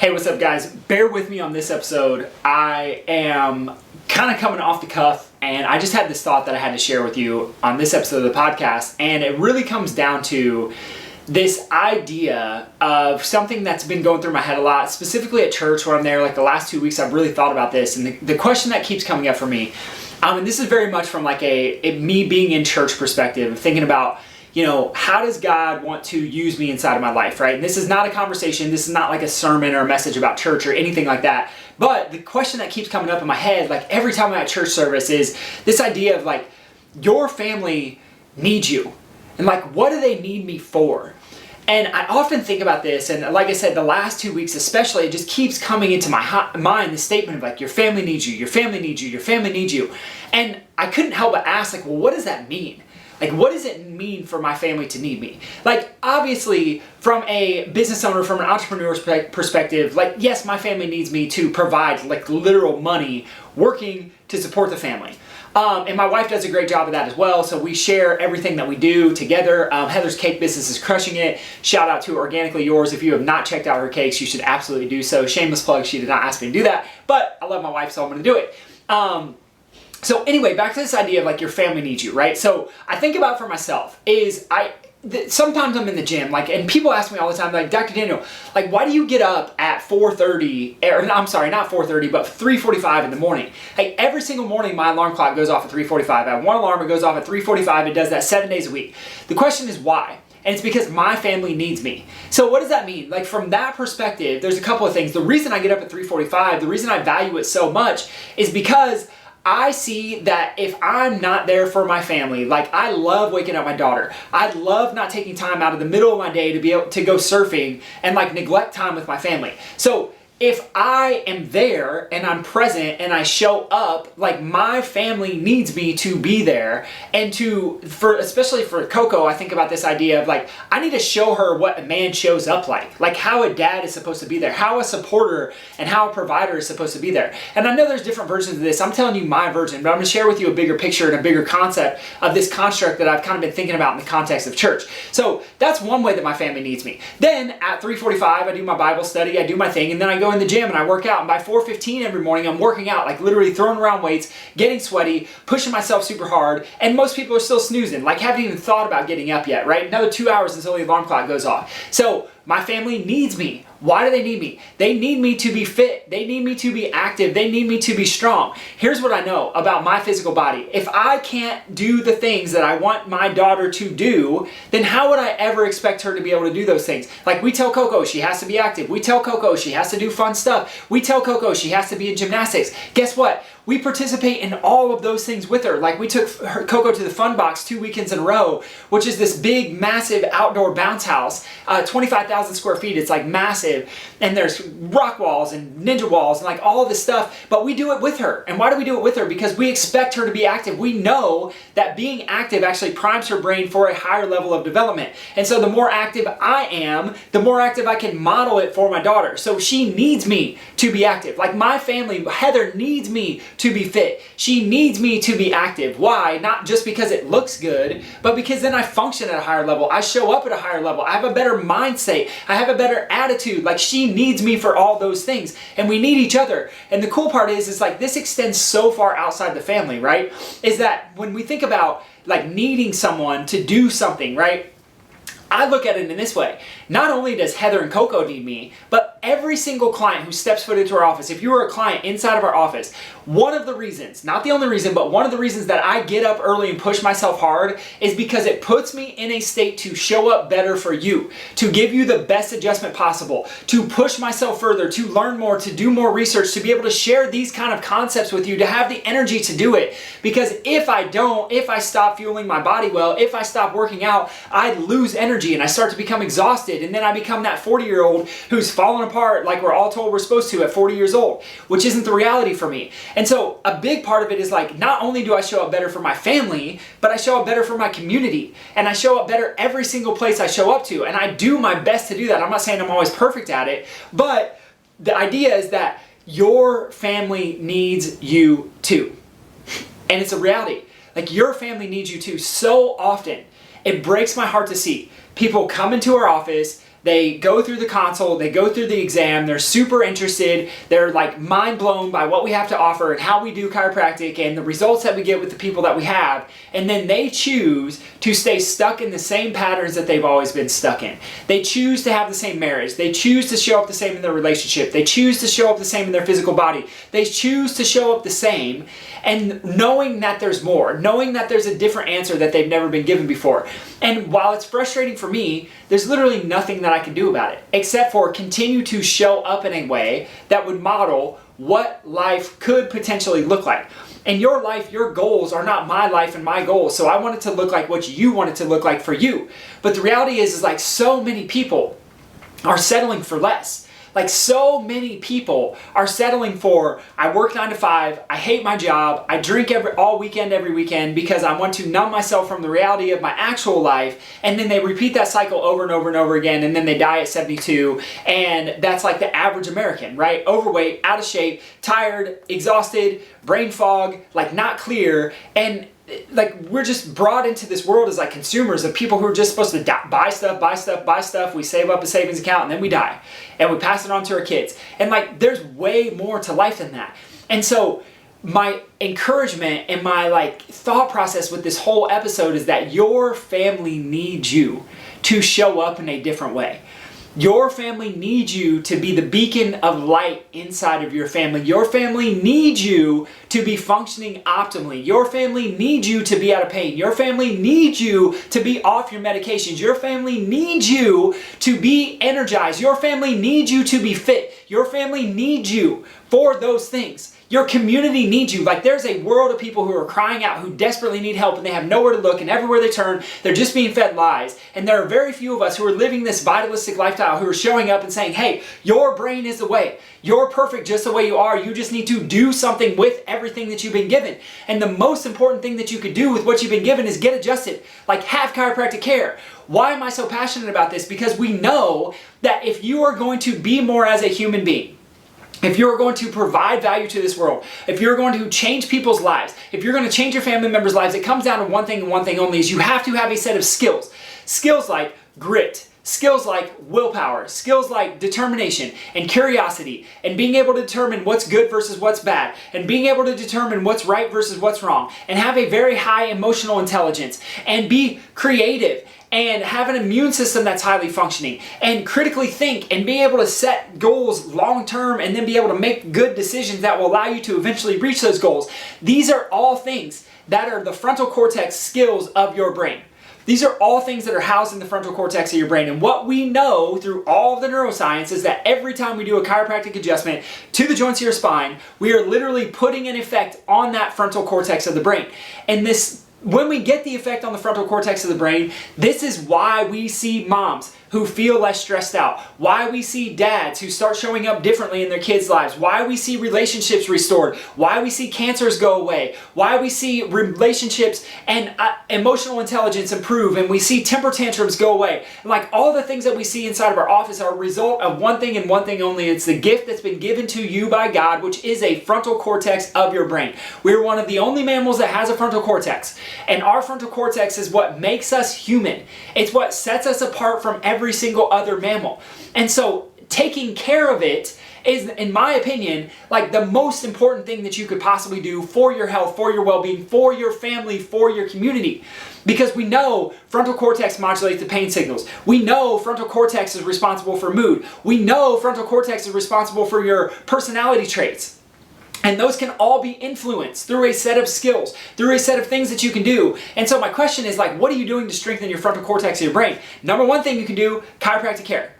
Hey, what's up guys? Bear with me on this episode. I am kind of coming off the cuff and I just had this thought that I had to share with you on this episode of the podcast, and it really comes down to this idea of something that's been going through my head a lot, specifically at church where I'm there. Like the last 2 weeks I've really thought about this, and the question that keeps coming up for me, and this is very much from like a me being in church perspective, thinking about, you know, how does God want to use me inside of my life, right? And this is not a conversation, this is not like a sermon or a message about church or anything like that. But the question that keeps coming up in my head, like every time I'm at church service, is this idea of like, your family needs you. And like, what do they need me for? And I often think about this, and like I said, the last 2 weeks especially, it just keeps coming into my mind, the statement of like, your family needs you, your family needs you, your family needs you. And I couldn't help but ask, like, well, what does that mean? Like, what does it mean for my family to need me? Like, obviously, from a business owner, from an entrepreneur's perspective, like, yes, my family needs me to provide, like, literal money working to support the family. And my wife does a great job of that as well, so we share everything that we do together. Heather's cake business is crushing it. Shout out to Organically Yours. If you have not checked out her cakes, you should absolutely do so. Shameless plug, she did not ask me to do that, but I love my wife, so I'm going to do it. So anyway, back to this idea of like your family needs you, right? So I think about for myself is sometimes I'm in the gym, like, and people ask me all the time, like, Dr. Daniel, like, why do you get up at 4:30, or I'm sorry, not 4:30, but 3:45 in the morning? Like, every single morning, my alarm clock goes off at 3:45. I have one alarm, it goes off at 3:45. It does that 7 days a week. The question is why? And it's because my family needs me. So what does that mean? Like, from that perspective, there's a couple of things. The reason I get up at 3:45, the reason I value it so much is because I see that if I'm not there for my family, like I love waking up my daughter. I love not taking time out of the middle of my day to be able to go surfing and like neglect time with my family. So if I am there and I'm present and I show up, like my family needs me to be there. And especially for Coco, I think about this idea of like, I need to show her what a man shows up like how a dad is supposed to be there, how a supporter and how a provider is supposed to be there. And I know there's different versions of this. I'm telling you my version, but I'm gonna share with you a bigger picture and a bigger concept of this construct that I've kind of been thinking about in the context of church. So that's one way that my family needs me. Then at 3:45, I do my Bible study, I do my thing, and then I go in the gym and I work out, and by 4:15 every morning I'm working out, like literally throwing around weights, getting sweaty, pushing myself super hard, and most people are still snoozing, like haven't even thought about getting up yet, right? Another 2 hours until the alarm clock goes off. So my family needs me. Why do they need me? They need me to be fit. They need me to be active. They need me to be strong. Here's what I know about my physical body. If I can't do the things that I want my daughter to do, then how would I ever expect her to be able to do those things? Like, we tell Coco she has to be active. We tell Coco she has to do fun stuff. We tell Coco she has to be in gymnastics. Guess what? We participate in all of those things with her. Like, we took Coco to the Fun Box 2 weekends in a row, which is this big, massive outdoor bounce house, 25,000 square feet. It's like massive. And there's rock walls and ninja walls and like all of this stuff, but we do it with her. And why do we do it with her? Because we expect her to be active. We know that being active actually primes her brain for a higher level of development. And so the more active I am, the more active I can model it for my daughter. So she needs me to be active. Like my family, Heather needs me to be fit. She needs me to be active. Why? Not just because it looks good, but because then I function at a higher level. I show up at a higher level. I have a better mindset. I have a better attitude. Like, she needs me for all those things, and we need each other. And the cool part is like this extends so far outside the family, right? Is that when we think about like needing someone to do something, right? I look at it in this way. Not only does Heather and Coco need me, but every single client who steps foot into our office, if you are a client inside of our office, one of the reasons, not the only reason, but one of the reasons that I get up early and push myself hard is because it puts me in a state to show up better for you, to give you the best adjustment possible, to push myself further, to learn more, to do more research, to be able to share these kind of concepts with you, to have the energy to do it. Because if I stop fueling my body well, if I stop working out, I lose energy and I start to become exhausted, and then I become that 40-year-old who's fallen apart like we're all told we're supposed to at 40 years old, which isn't the reality for me. And so a big part of it is like, not only do I show up better for my family, but I show up better for my community, and I show up better every single place I show up to, and I do my best to do that. I'm not saying I'm always perfect at it, but the idea is that your family needs you too. And it's a reality. Like, your family needs you too. So often, it breaks my heart to see people come into our office, They go through the consult, they go through the exam, they're super interested, they're like mind blown by what we have to offer and how we do chiropractic and the results that we get with the people that we have, and then they choose to stay stuck in the same patterns that they've always been stuck in. They choose to have the same marriage, they choose to show up the same in their relationship, they choose to show up the same in their physical body, they choose to show up the same, and knowing that there's more, knowing that there's a different answer that they've never been given before. And while it's frustrating for me, there's literally nothing that I can do about it except for continue to show up in a way that would model what life could potentially look like. And your life, your goals are not my life and my goals. So I want it to look like what you want it to look like for you. But the reality is like so many people are settling for less. Like so many people are settling for, I work 9 to 5, I hate my job, I drink all weekend, every weekend because I want to numb myself from the reality of my actual life, and then they repeat that cycle over and over and over again, and then they die at 72, and that's like the average American, right? Overweight, out of shape, tired, exhausted, brain fog, like not clear, and like we're just brought into this world as like consumers of people who are just supposed to buy stuff. We save up a savings account and then we die and we pass it on to our kids. And like there's way more to life than that. And so my encouragement and my like thought process with this whole episode is that your family needs you to show up in a different way. Your family needs you to be the beacon of light inside of your family. Your family needs you to be functioning optimally. Your family needs you to be out of pain. Your family needs you to be off your medications. Your family needs you to be energized. Your family needs you to be fit. Your family needs you for those things. Your community needs you. Like there's a world of people who are crying out, who desperately need help, and they have nowhere to look, and everywhere they turn, they're just being fed lies. And there are very few of us who are living this vitalistic lifestyle who are showing up and saying, hey, your brain is the way. You're perfect just the way you are. You just need to do something with everything that you've been given. And the most important thing that you could do with what you've been given is get adjusted. Like have chiropractic care. Why am I so passionate about this? Because we know that if you are going to be more as a human being, if you're going to provide value to this world, if you're going to change people's lives, if you're going to change your family members' lives, it comes down to one thing and one thing only, is you have to have a set of skills. Skills like grit, skills like willpower, skills like determination and curiosity, and being able to determine what's good versus what's bad, and being able to determine what's right versus what's wrong, and have a very high emotional intelligence, and be creative, and have an immune system that's highly functioning, and critically think, and be able to set goals long term, and then be able to make good decisions that will allow you to eventually reach those goals. These are all things that are the frontal cortex skills of your brain. These are all things that are housed in the frontal cortex of your brain. And what we know through all of the neuroscience is that every time we do a chiropractic adjustment to the joints of your spine, we are literally putting an effect on that frontal cortex of the brain. And when we get the effect on the frontal cortex of the brain, this is why we see moms who feel less stressed out, why we see dads who start showing up differently in their kids' lives, why we see relationships restored, why we see cancers go away, why we see relationships and emotional intelligence improve, and we see temper tantrums go away. And like all the things that we see inside of our office are a result of one thing and one thing only. It's the gift that's been given to you by God, which is a frontal cortex of your brain. We're one of the only mammals that has a frontal cortex. And our frontal cortex is what makes us human. It's what sets us apart from every single other mammal. And so taking care of it is, in my opinion, like the most important thing that you could possibly do for your health, for your well-being, for your family, for your community. Because we know frontal cortex modulates the pain signals. We know frontal cortex is responsible for mood. We know frontal cortex is responsible for your personality traits. And those can all be influenced through a set of skills, through a set of things that you can do. And so my question is like, what are you doing to strengthen your frontal cortex of your brain? Number one thing you can do, chiropractic care.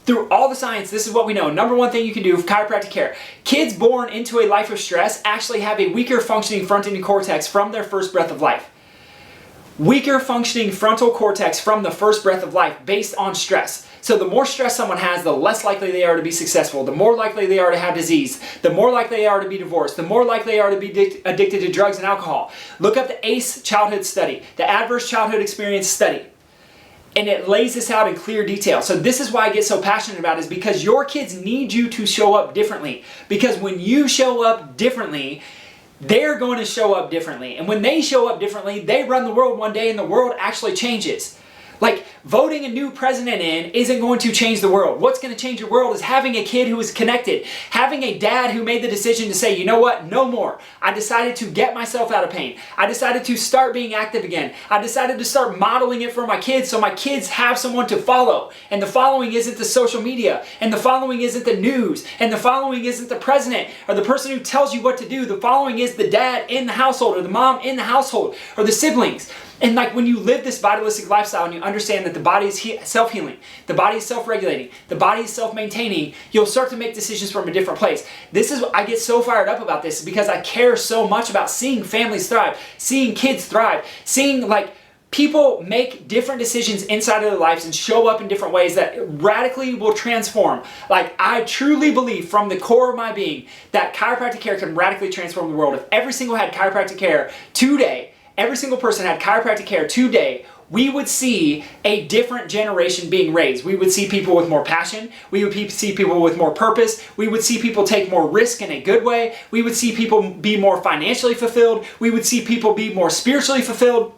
Through all the science, this is what we know. Number one thing you can do, chiropractic care. Kids born into a life of stress actually have a weaker functioning frontal cortex from their first breath of life. Weaker functioning frontal cortex from the first breath of life based on stress. So the more stress someone has, the less likely they are to be successful, the more likely they are to have disease, the more likely they are to be divorced, the more likely they are to be addicted to drugs and alcohol. Look up the ACE childhood study, the Adverse Childhood Experience study. And it lays this out in clear detail. So this is why I get so passionate about it, is because your kids need you to show up differently. Because when you show up differently, they're going to show up differently. And when they show up differently, they run the world one day and the world actually changes. Like voting a new president in isn't going to change the world. What's going to change your world is having a kid who is connected, having a dad who made the decision to say, you know what, no more. I decided to get myself out of pain. I decided to start being active again. I decided to start modeling it for my kids so my kids have someone to follow. And the following isn't the social media, and the following isn't the news, and the following isn't the president or the person who tells you what to do. The following is the dad in the household or the mom in the household or the siblings. And like when you live this vitalistic lifestyle and you understand that the body is self-healing, the body is self-regulating, the body is self-maintaining, you'll start to make decisions from a different place. This is, I get so fired up about this because I care so much about seeing families thrive, seeing kids thrive, seeing like people make different decisions inside of their lives and show up in different ways that radically will transform. Like, I truly believe from the core of my being that chiropractic care can radically transform the world. If every single had chiropractic care today, every single person had chiropractic care today, we would see a different generation being raised. We would see people with more passion. We would see people with more purpose. We would see people take more risk in a good way. We would see people be more financially fulfilled. We would see people be more spiritually fulfilled.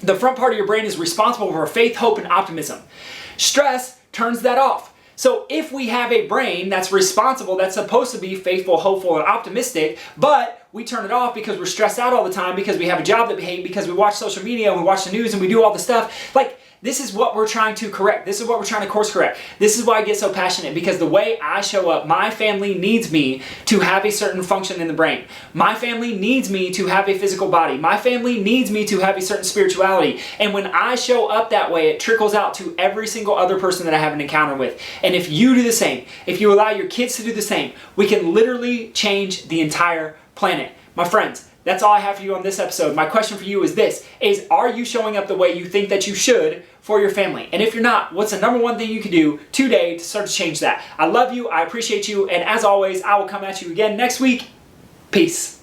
The front part of your brain is responsible for faith, hope, and optimism. Stress turns that off. So if we have a brain that's responsible, that's supposed to be faithful, hopeful, and optimistic, but we turn it off because we're stressed out all the time, because we have a job that we hate, because we watch social media and we watch the news and we do all the stuff, like, this is what we're trying to correct. This is what we're trying to course correct. This is why I get so passionate, because the way I show up, my family needs me to have a certain function in the brain. My family needs me to have a physical body. My family needs me to have a certain spirituality. And when I show up that way, it trickles out to every single other person that I have an encounter with. And if you do the same, if you allow your kids to do the same, we can literally change the entire planet. My friends, that's all I have for you on this episode. My question for you is this, are you showing up the way you think that you should for your family? And if you're not, what's the number one thing you can do today to start to change that? I love you, I appreciate you, and as always, I will come at you again next week. Peace.